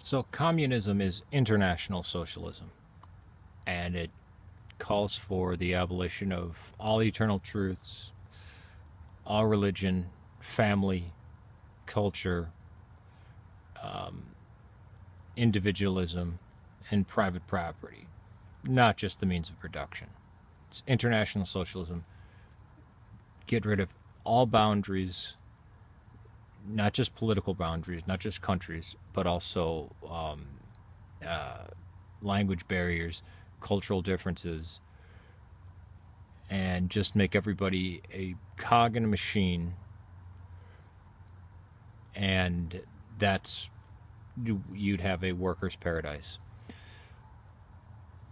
So communism is international socialism, and it calls for the abolition of all eternal truths, all religion, family, culture, individualism, and private property, not just the means of production. It's international socialism. Get rid of all boundaries, not just political boundaries, not just countries, but also uh, language barriers, cultural differences, and just make everybody a cog in a machine. And that's you'd have a worker's paradise.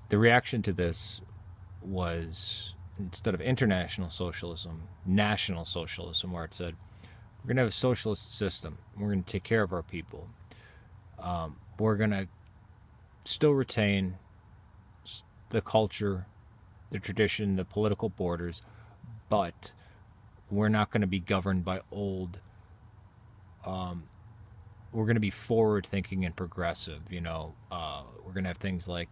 The reaction to this was, instead of international socialism, national socialism, where it said we're going to have a socialist system. We're going to take care of our people. We're going to still retain the culture, the tradition, the political borders, but we're not going to be governed by old. We're going to be forward-thinking and progressive. We're going to have things like,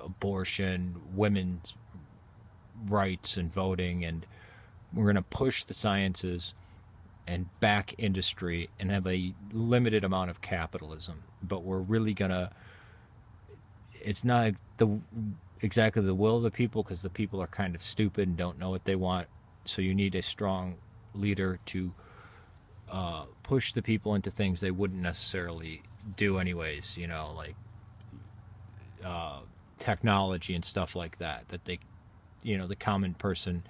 abortion, women's rights, and voting, and we're going to push the sciences and back industry and have a limited amount of capitalism. But we're really going to, it's not exactly the will of the people, because the people are kind of stupid and don't know what they want. So you need a strong leader to push the people into things they wouldn't necessarily do anyways, like technology and stuff like that they, the common person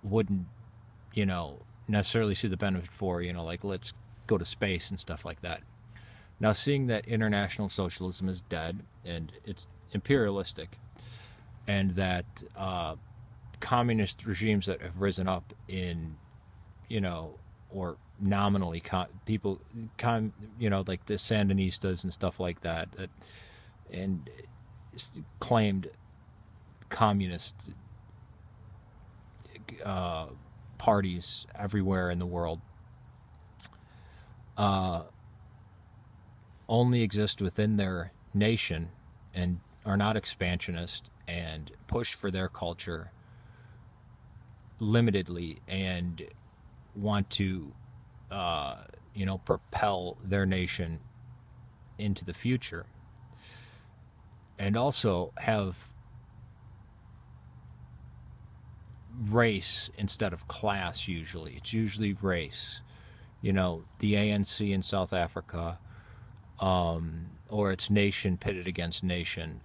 wouldn't, necessarily see the benefit for, like let's go to space and stuff like that. Now, seeing that international socialism is dead and it's imperialistic, and that communist regimes that have risen up in, or nominally people, like the Sandinistas and stuff like that, and claimed communist parties everywhere in the world, only exist within their nation and are not expansionist and push for their culture limitedly and want to, propel their nation into the future, and also have race instead of class. Usually it's usually race, the ANC in South Africa, or it's nation pitted against nation.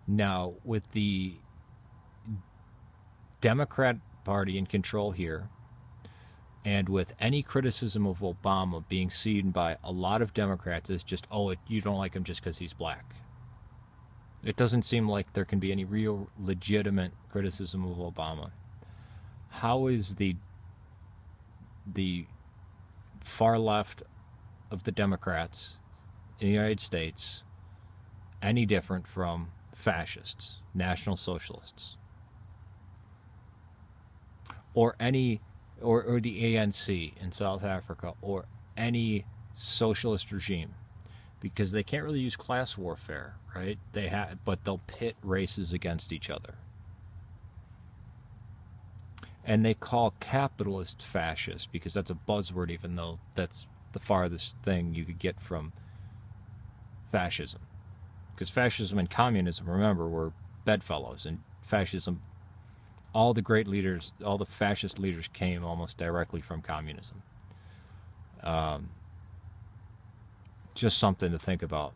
Now, with the Democrat Party in control here, and with any criticism of Obama being seen by a lot of Democrats as just, you don't like him just because he's black. It doesn't seem like there can be any real legitimate criticism of Obama. How is the far left of the Democrats in the United States any different from fascists, National Socialists, or the ANC in South Africa, or any socialist regime? Because they can't really use class warfare, right? But they'll pit races against each other. And they call capitalist fascist because that's a buzzword, even though that's the farthest thing you could get from fascism. Because fascism and communism, remember, were bedfellows. And fascism, all the great leaders, all the fascist leaders came almost directly from communism. Just something to think about.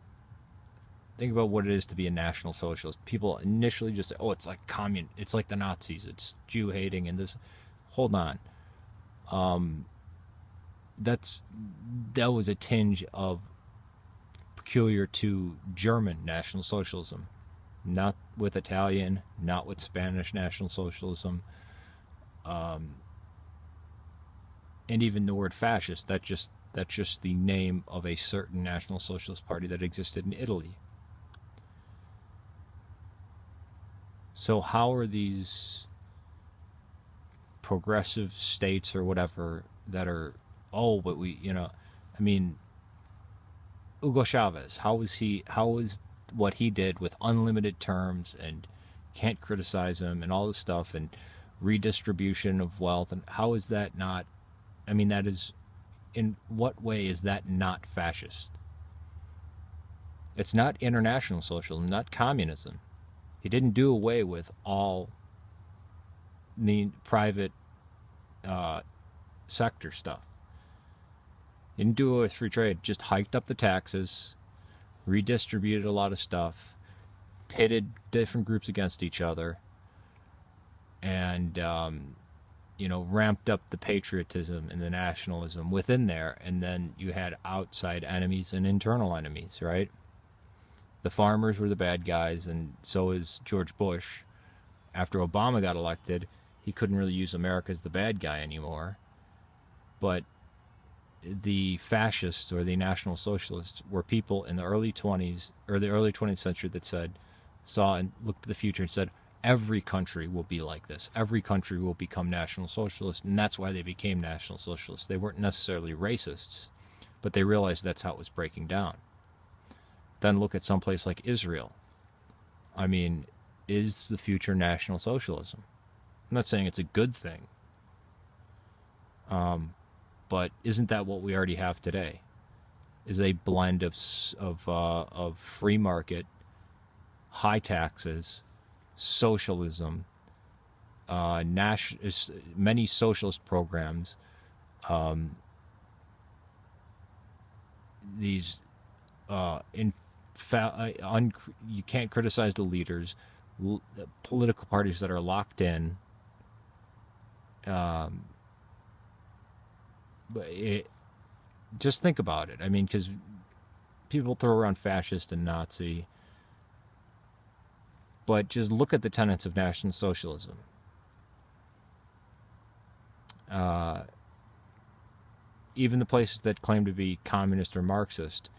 Think about what it is to be a National Socialist. People initially just say, it's like it's like the Nazis, it's Jew hating and this. Hold on. That was a tinge of peculiar to German National Socialism. Not with Italian, not with Spanish National Socialism. And even the word fascist, that's just the name of a certain National Socialist Party that existed in Italy. So how are these progressive states or whatever that are, but we, I mean, Hugo Chavez, how is what he did with unlimited terms and can't criticize him and all this stuff and redistribution of wealth, and how is that not, I mean, that is, in what way is that not fascist? It's not international socialism, not communism. He didn't do away with all the private sector stuff. He didn't do away with free trade, just hiked up the taxes, redistributed a lot of stuff, pitted different groups against each other, and ramped up the patriotism and the nationalism within there. And then you had outside enemies and internal enemies, right? The farmers were the bad guys, and so is George Bush. After Obama got elected, he couldn't really use America as the bad guy anymore. But the fascists or the National Socialists were people in the early 20s or the early 20th century that saw and looked at the future and said, every country will be like this. Every country will become National Socialist, and that's why they became National Socialists. They weren't necessarily racists, but they realized that's how it was breaking down. Then look at some place like Israel. I mean, is the future National Socialism? I'm not saying it's a good thing, but isn't that what we already have today? Is a blend of free market, high taxes, socialism, many socialist programs, these you can't criticize the leaders, political parties that are locked in. Just think about it. I mean, because people throw around fascist and Nazi, but just look at the tenets of National Socialism. Even the places that claim to be communist or Marxist,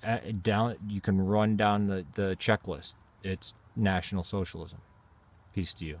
you can run down the checklist. It's National Socialism. Peace to you.